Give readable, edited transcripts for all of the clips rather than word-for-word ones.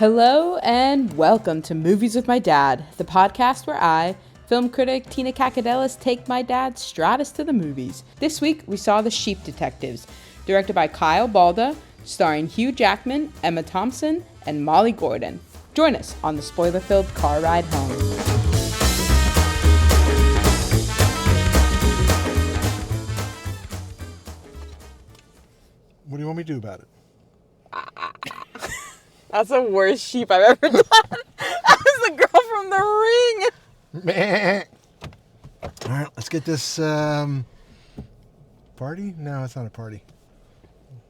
Hello and welcome to Movies with My Dad, the podcast where I, film critic Tina Cacadelis, take my dad Stratis to the movies. This week we saw The Sheep Detectives, directed by Kyle Balda, starring Hugh Jackman, Emma Thompson, and Molly Gordon. Join us on the spoiler-filled car ride home. What do you want me to do about it? That's the worst sheep I've ever done. That was the girl from The Ring. Meh. All right, let's get this party? No, it's not a party.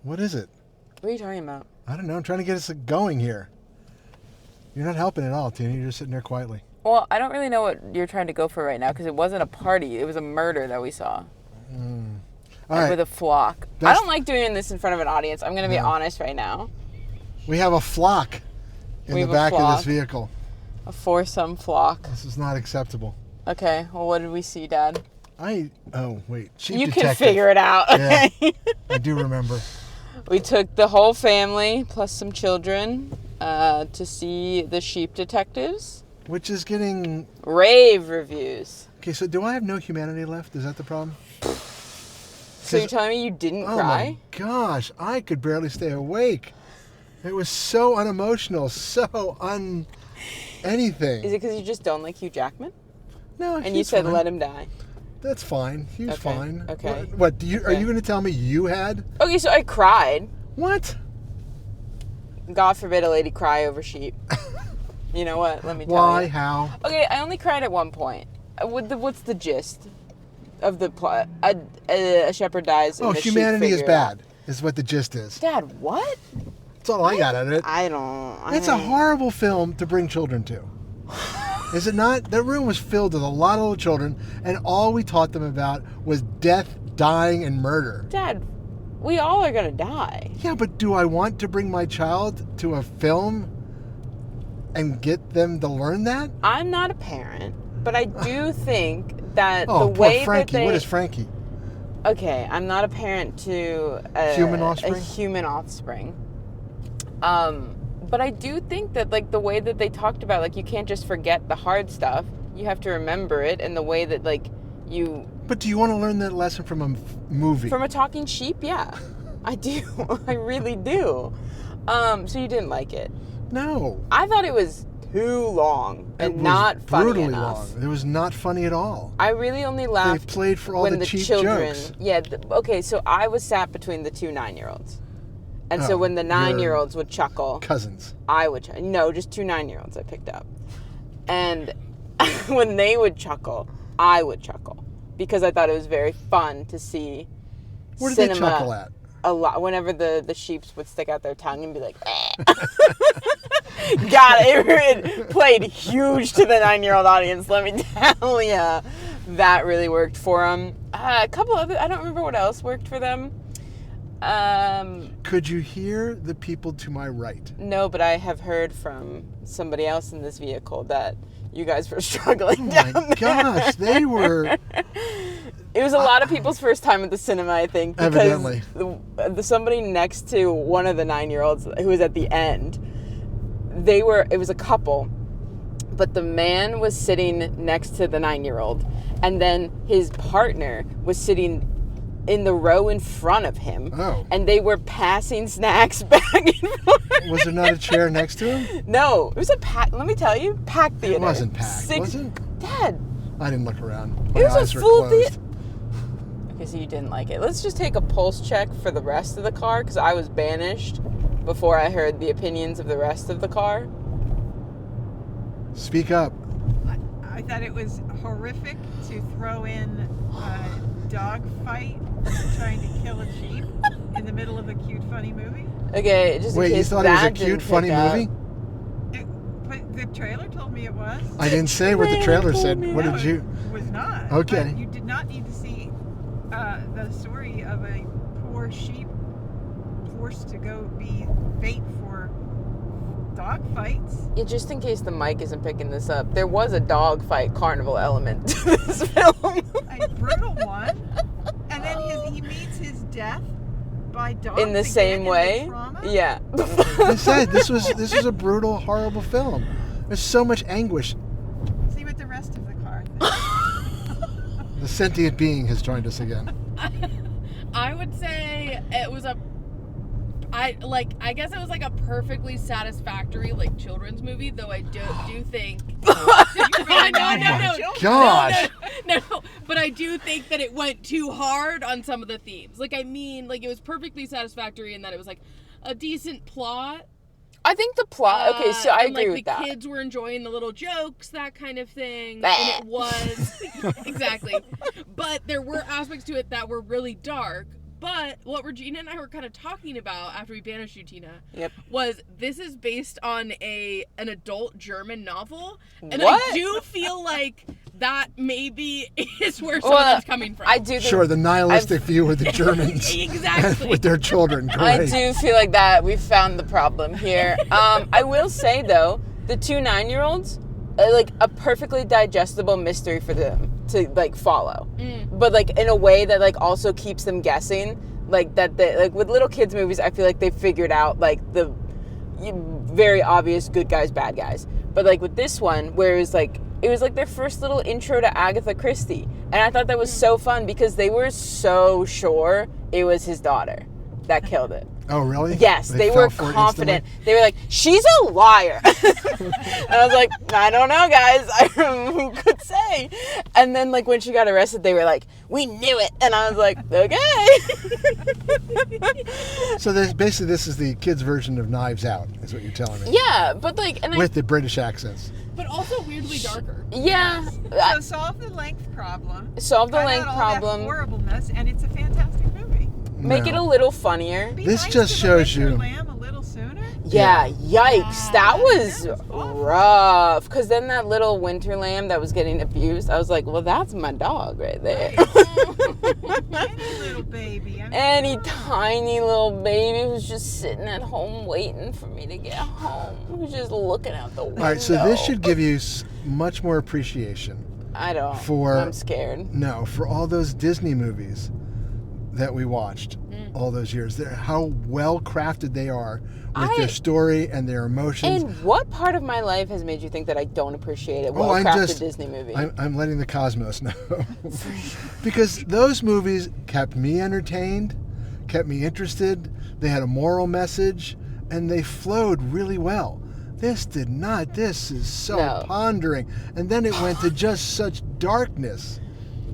What is it? What are you talking about? I don't know. I'm trying to get us going here. You're not helping at all, Tina. You're just sitting there quietly. Well, I don't really know what you're trying to go for right now because it wasn't a party. It was a murder that we saw. All right. With a flock. I don't like doing this in front of an audience. I'm going to be honest right now. We have a flock in the back of this vehicle. A foursome flock. This is not acceptable. Okay, well, what did we see, Dad? Oh, wait. Sheep You detective. can figure it out. Yeah, I do remember. We took the whole family, plus some children, to see The Sheep Detectives. Which is getting... rave reviews. Okay, so do I have no humanity left? Is that the problem? So you're telling me you didn't cry? Oh my gosh, I could barely stay awake. It was so unemotional, so anything. Is it because you just don't like Hugh Jackman? No, and you said let him die. That's fine. He was fine. Okay. What are you going to tell me you had? Okay, so I cried. What? God forbid a lady cry over sheep. You know what? Let me tell you. Why? How? Okay, I only cried at one point. What's the gist of the plot? A shepherd dies and the sheep humanity is figure it bad, out. is what the gist is. Dad, what? That's all I got out of it. It's a horrible film to bring children to. Is it not? That room was filled with a lot of little children, and all we taught them about was death, dying, and murder. Dad, we all are going to die. Yeah, but do I want to bring my child to a film and get them to learn that? I'm not a parent, but I do think that the way poor Frankie. that they... What is Frankie? Okay, I'm not a parent to human offspring? A human offspring. But I do think that, like, the way that they talked about, like, you can't just forget the hard stuff. You have to remember it, and the way that, like, you... But do you want to learn that lesson from a movie? From a talking sheep? Yeah. I do. I really do. So you didn't like it? No. I thought it was too long and not funny brutally enough. Long. It was not funny at all. I really only laughed. They played for all when the cheap children, jokes. Yeah. Okay, so I was sat between the two 9-year-olds. And so when the 9-year-olds would chuckle... Cousins. I would chuckle. No, just two 9-year-olds I picked up. And when they would chuckle, I would chuckle. Because I thought it was very fun to see Where cinema did they chuckle at? A lot. Whenever the sheeps would stick out their tongue and be like... God, it played huge to the 9-year-old audience, let me tell ya. That really worked for them. A couple other... I don't remember what else worked for them. Could you hear the people to my right? No, but I have heard from somebody else in this vehicle that you guys were struggling down there. Oh my gosh, they were... It was a lot of people's first time at the cinema, I think. Because evidently. Somebody next to one of the 9-year-olds who was at the end, it was a couple, but the man was sitting next to the 9-year-old, and then his partner was sitting in the row in front of him. Oh. And they were passing snacks back and forth. Was there not a chair next to him? No. It was a let me tell you, packed theater. It wasn't packed, was it? Dad. I didn't look around. It My was eyes a were full closed. theater. Okay, so you didn't like it. Let's just take a pulse check for the rest of the car, because I was banished before I heard the opinions of the rest of the car. Speak up. I thought it was horrific to throw in a dog fight trying to kill a sheep in the middle of a cute, funny movie. Okay, just Wait, in you case thought it was a that cute, didn't funny pick up. movie? But the trailer told me it was. I didn't say what the trailer said. What did you... It was not. Okay. But you did not need to see the story of a poor sheep forced to go be bait for dog fights. Yeah, just in case the mic isn't picking this up, there was a dog fight carnival element to this film. A brutal one. And then he meets his death by dogs in the same way. trauma? Yeah. I said this was a brutal, horrible film. There's so much anguish. See what the rest of the car thinks. The sentient being has joined us again. I would say it was I guess it was like a perfectly satisfactory like children's movie, though I do think Gosh. No, but I do think that it went too hard on some of the themes. Like, I mean, like, it was perfectly satisfactory in that it was like a decent plot. I think the plot. Okay, so I agree with that. The kids were enjoying the little jokes, that kind of thing, Bah. and it was exactly. But there were aspects to it that were really dark. But what Regina and I were kind of talking about after we banished you, Tina, was this is based on an adult German novel, and I do feel like that maybe is where some of that's coming from. I do think the nihilistic view of the Germans exactly with their children. Great. I do feel like that we found the problem here. I will say though, the 2 9-year-olds, like a perfectly digestible mystery for them to like follow, but like in a way that like also keeps them guessing. Like that, like with little kids movies, I feel like they figured out like the very obvious good guys, bad guys. But like with this one, where it was like their first little intro to Agatha Christie, and I thought that was so fun because they were so sure it was his daughter that killed it. Oh, really? Yes, they were confident. They were like, she's a liar. And I was like, I don't know, guys. Who could say? And then, like, when she got arrested, they were like, we knew it. And I was like, okay. So basically, this is the kids' version of Knives Out, is what you're telling me. Yeah, but, like... With the British accents. But also weirdly darker. Yeah. So solve the length problem. Solve the length all problem. That horribleness, and it's a fantastic movie. Make it a little funnier. This just shows you. Lamb a little sooner. Yeah, yikes. That was rough. Because then that little winter lamb that was getting abused, I was like, well, that's my dog right there. Any little baby. Any tiny little baby who's just sitting at home waiting for me to get home. Who's just looking out the window. All right, so this should give you much more appreciation. I don't. I'm scared. No, for all those Disney movies that we watched all those years. How well crafted they are with their story and their emotions. And what part of my life has made you think that I don't appreciate a well-crafted Disney movie? I'm letting the cosmos know. Because those movies kept me entertained, kept me interested, they had a moral message, and they flowed really well. This did not. This is so pondering. And then it went to just such darkness.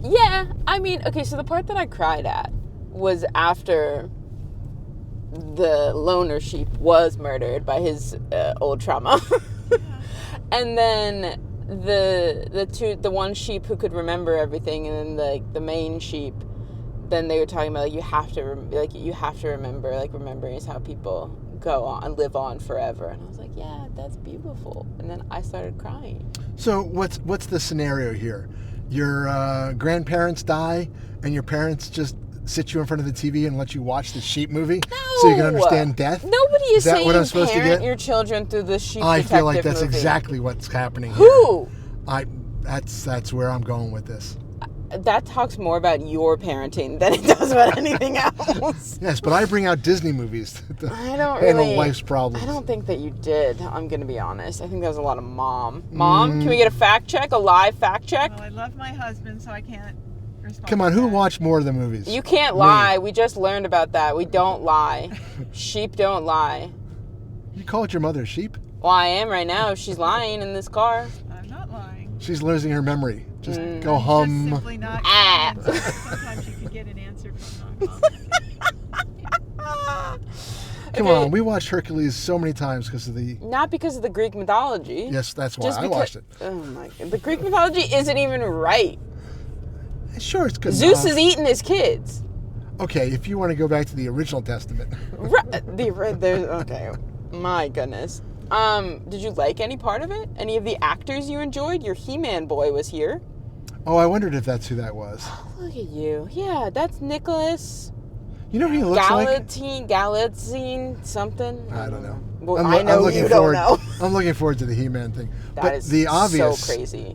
Yeah, I mean, okay, so the part that I cried at was after the loner sheep was murdered by his old trauma. And then the one sheep who could remember everything, and then like the main sheep, then they were talking about like you have to remember, like remembering is how people go on, live on forever. And I was like, yeah, that's beautiful. And then I started crying. So what's the scenario here? Your grandparents die and your parents just sit you in front of the TV and let you watch the sheep movie so you can understand death? Nobody is saying what I'm supposed to get? Your children through the sheep I feel like that's movie. exactly what's happening here. Who? That's where I'm going with this. That talks more about your parenting than it does about anything else. Yes, but I bring out Disney movies to handle life's problems. I don't think that you did. I'm going to be honest. I think that was a lot of mom. Mom, can we get a fact check, a live fact check? Well, I love my husband, so I can't respond. Come on, who watched more of the movies? You can't lie. We just learned about that. We don't lie. Sheep don't lie. You called your mother a sheep? Well, I am right now. She's lying in this car. I'm not lying. She's losing her memory. Just go hum. Just simply not. Sometimes you can get an answer from mom. Come on, we watched Hercules so many times because of the... Not because of the Greek mythology. Yes, that's why I watched it. Oh my God. The Greek mythology isn't even right. Sure, it's good. Zeus is eating his kids. Okay, if you want to go back to the original Testament. Okay. My goodness. Did you like any part of it? Any of the actors you enjoyed? Your He-Man boy was here. Oh, I wondered if that's who that was. Oh, look at you. Yeah, that's Nicholas. You know who he looks like? Galatzine, something. I don't know. Well, I know you don't know. I'm looking forward to the He-Man thing. That is the obvious, so crazy.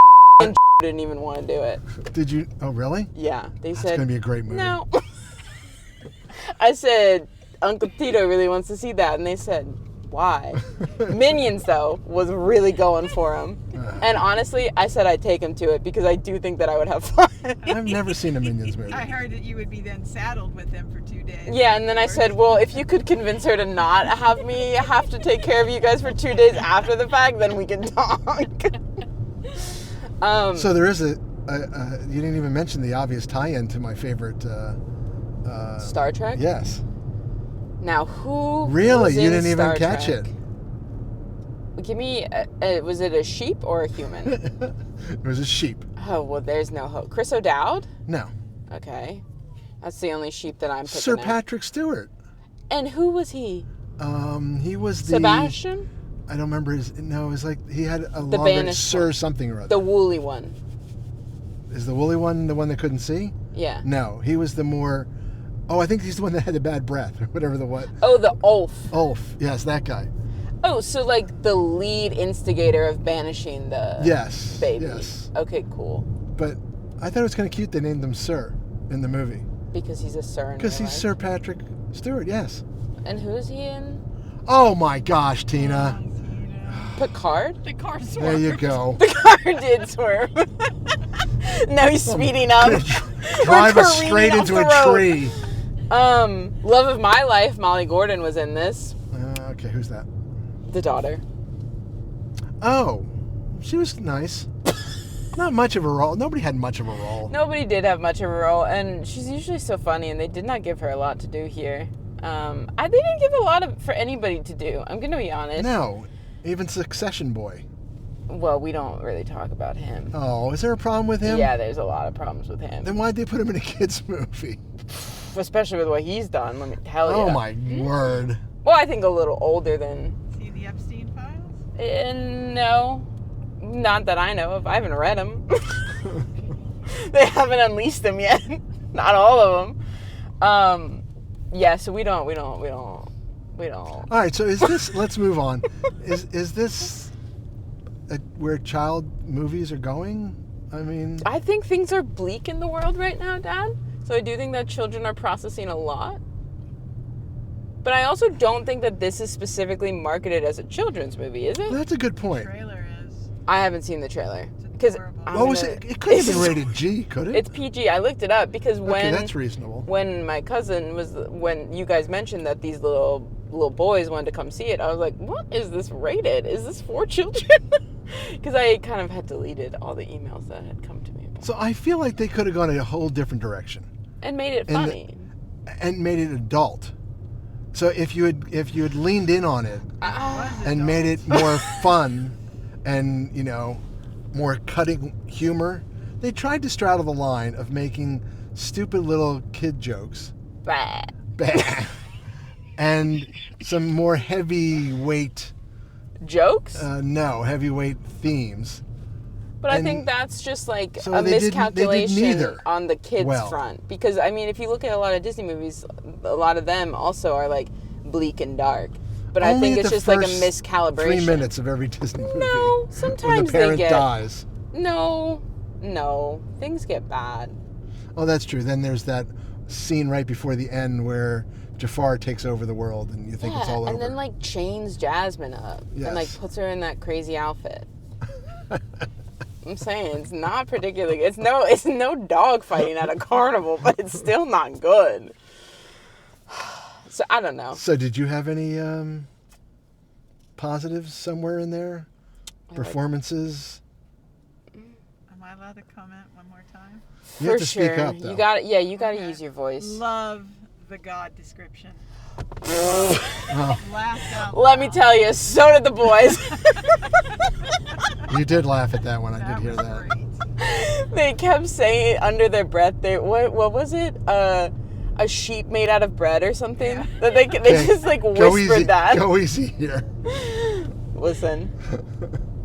Didn't even want to do it. Did you? Oh, really? Yeah. They said... It's going to be a great movie. No. I said, Uncle Tito really wants to see that. And they said, Why? Minions, though, was really going for him. And honestly, I said I'd take him to it because I do think that I would have fun. I've never seen a Minions movie. I heard that you would be then saddled with them for 2 days. Yeah, and then I said, well, if you could convince her to not have me have to take care of you guys for 2 days after the fact, then we can talk. So there is you didn't even mention the obvious tie-in to my favorite... Star Trek? Yes. Now, who Really? was You in didn't even Star catch Trek? it. Give me, was it a sheep or a human? It was a sheep. Oh, well, there's no hope. Chris O'Dowd? No. Okay. That's the only sheep that I'm picking Sir at. Patrick Stewart. And who was he? He was the... Sebastian? I don't remember his... No, it was like he had a The longer... banished Sir one. something or other. The woolly one. Is the woolly one the one that couldn't see? Yeah. No, he was the more... Oh, I think he's the one that had the bad breath, or whatever the what. Oh, the Ulf. Ulf, yes, that guy. Oh, so like the lead instigator of banishing the baby. Yes. Okay, cool. But I thought it was kind of cute they named him Sir in the movie. Because he's a Sir in Because real he's life. Sir Patrick Stewart, yes. And who is he in? Oh my gosh, Tina. Picard? The car swerved. There you go. Picard did swerve. Now he's speeding up. Drive We're us straight careening into off a the road. tree. Love of My Life, Molly Gordon was in this. Okay, who's that? The daughter. Oh, she was nice. Not much of a role. Nobody had much of a role. Nobody did have much of a role, and she's usually so funny, and they did not give her a lot to do here. They didn't give a lot for anybody to do. I'm going to be honest. No, even Succession Boy. Well, we don't really talk about him. Oh, is there a problem with him? Yeah, there's a lot of problems with him. Then why'd they put him in a kid's movie? Especially with what he's done, let me tell you. Oh my word. Well, I think a little older than... See the Epstein files? No. Not that I know of. I haven't read them. They haven't unleashed them yet. Not all of them. Yeah, so we don't. All right, so is this, let's move on. Is this where child movies are going? I mean... I think things are bleak in the world right now, Dad. So I do think that children are processing a lot. But I also don't think that this is specifically marketed as a children's movie, is it? That's a good The point. trailer is. I haven't seen the trailer. It's Because adorable. What was it? It couldn't have been rated G, could it? It's PG. I looked it up because Okay, that's reasonable. when my cousin when you guys mentioned that these little boys wanted to come see it, I was like, what is this rated? Is this for children? Because I kind of had deleted all the emails that had come to me about So I feel like they could have gone in a whole different direction. and made it funny. And made it adult. So if you had leaned in on it and made it more fun and, more cutting humor, they tried to straddle the line of making stupid little kid jokes. Bah. And some more heavyweight Jokes? heavyweight themes. But I think that's just like So a they did miscalculation neither on the kids' well. front. Because, I mean, if you look at a lot of Disney movies, a lot of them also are like bleak and dark. But I Only think at it's the just like a first miscalibration. 3 minutes of every Disney movie. No, when sometimes the parent they get... dies. No. Things get bad. Oh, that's true. Then there's that scene right before the end where Jafar takes over the world and you think it's all over. And then like chains Jasmine up and like Yes. puts her in that crazy outfit. I'm saying it's not particularly. It's no dog fighting at a carnival, but it's still not good. So I don't know. So did you have any positives somewhere in there? Performances? Am I allowed to comment one more time? You have For to sure. speak up, though. You got You got to Okay. use your voice. Love the God description. Oh, Laughed out Let me loud. tell you, so did the boys. you did laugh at that one. I That did hear was that. great. They kept saying under their breath, what was it? A sheep made out of bread or something? Yeah. That they Okay, just like go whispered easy, that. Go easy here. Listen,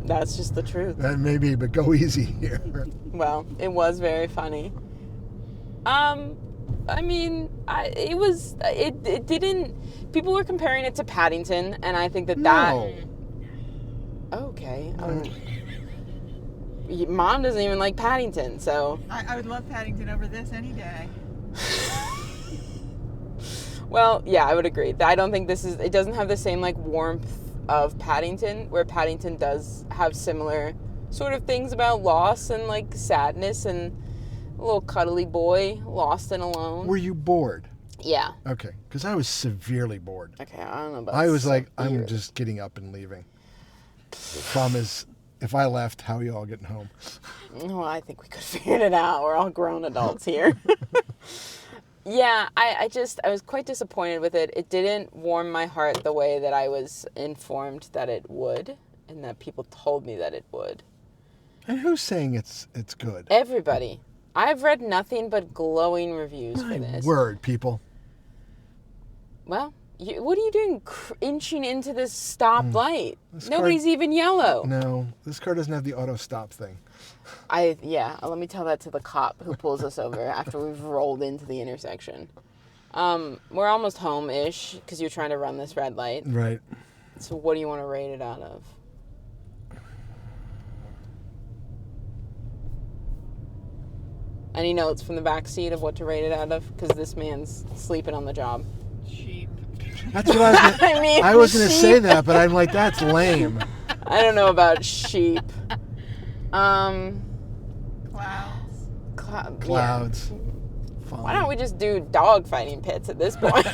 that's just the truth. That may be, but go easy here. Well, it was very funny. I mean, it didn't. People were comparing it to Paddington, and I think that. No. Okay. Mom doesn't even like Paddington, so. I would love Paddington over this any day. Well, yeah, I would agree. I don't think it doesn't have the same like warmth of Paddington, where Paddington does have similar sort of things about loss and like sadness and a little cuddly boy lost and alone. Were you bored? Yeah. Okay, because I was severely bored. Okay, I don't know about I was like, severely. I'm just getting up and leaving. The problem is, if I left, how are you all getting home? Well, I think we could have figured it out. We're all grown adults here. Yeah, I was quite disappointed with it. It didn't warm my heart the way that I was informed that it would, and that people told me that it would. And who's saying it's good? Everybody. I've read nothing but glowing reviews for this. Word, people. Well, what are you doing inching into this stop light? Nobody's even yellow. No, this car doesn't have the auto stop thing. Let me tell that to the cop who pulls us over after we've rolled into the intersection. We're almost home-ish because you're trying to run this red light. Right. So what do you want to rate it out of? Any notes from the back seat of what to rate it out of? Because this man's sleeping on the job. Sheep. That's what I was gonna, I was going to say that, but I'm like, that's lame. I don't know about sheep. Clouds. Clouds. Yeah. Why don't we just do dog fighting pits at this point?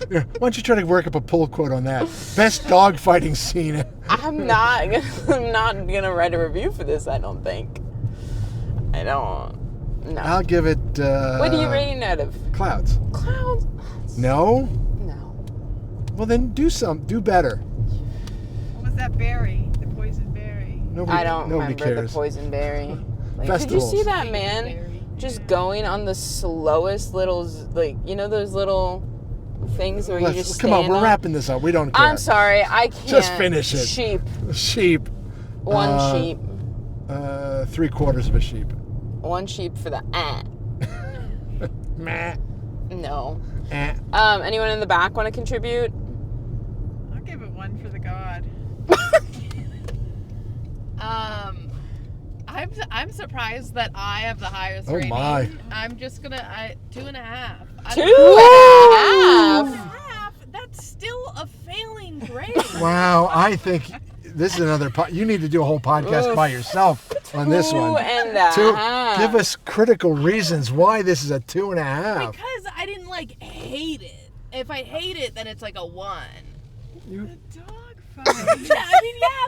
Why don't you try to work up a pull quote on that? Best dog fighting scene. I'm not gonna write a review for this. I don't think. I don't. No. I'll give it. What are you rating out of? Clouds. Clouds. No. No. Well, then do better. What was that berry? The poison berry. I don't nobody remember cares. the poison berry. Like, did Festivals. you see that man just going on the slowest little, like, you know those little thing where you just come on, stand we're up? wrapping this up. We don't care. I'm sorry, I can't. Just finish it. Sheep. One sheep. 3/4 of a sheep. One sheep for the Meh. No. Anyone in the back want to contribute? I'll give it 1 for the god. I'm surprised that I have the highest Oh rating. my. I'm just gonna 2.5. 2.5? That's still a failing grade. Wow, I think this is another. You need to do a whole podcast by yourself on this one. 2.5. Give us critical reasons why this is a 2.5. Because I didn't hate it. If I hate it, then it's like a 1. The dog fight.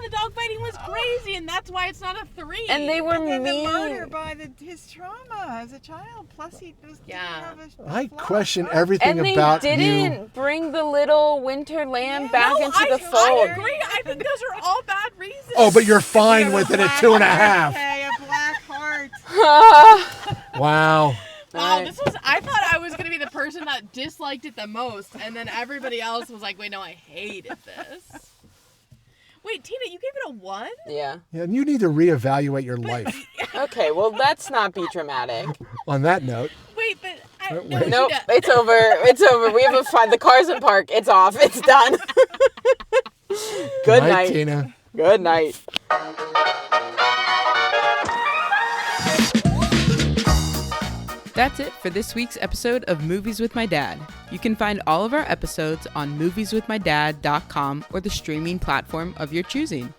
The dog fighting was crazy, and that's why it's not a 3. And they were And then the mean. murder by his trauma as a child. Plus he was didn't have a I flaw. question everything And they about didn't you. bring the little winter lamb back No, into the I fold. agree. I think those are all bad reasons. Oh, but you're fine Yeah, with it at black 2.5. Okay, a black heart. Wow. Wow, I thought I was going to be the person that disliked it the most, and then everybody else was like, wait, no, I hated this. Wait, Tina, you gave it a 1? Yeah. Yeah, and you need to reevaluate your life. Okay, well, let's not be dramatic. On that note. Wait, but Wait. Nope, Tina. it's over. It's over. We have a fun. The car's in park. It's off. It's done. Good night. Tina. Good night. That's it for this week's episode of Movies with My Dad. You can find all of our episodes on movieswithmydad.com or the streaming platform of your choosing.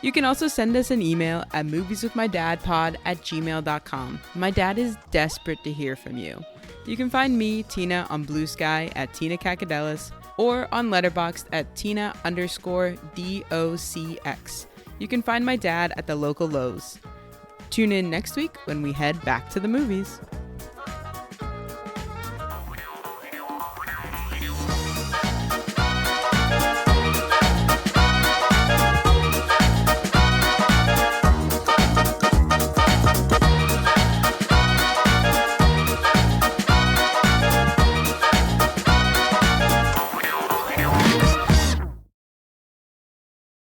You can also send us an email at movieswithmydadpod@gmail.com. My dad is desperate to hear from you. You can find me, Tina, on Blue Sky at Tina Cacadelis or on Letterboxd at Tina_DOCX. You can find my dad at the local Lowe's. Tune in next week when we head back to the movies.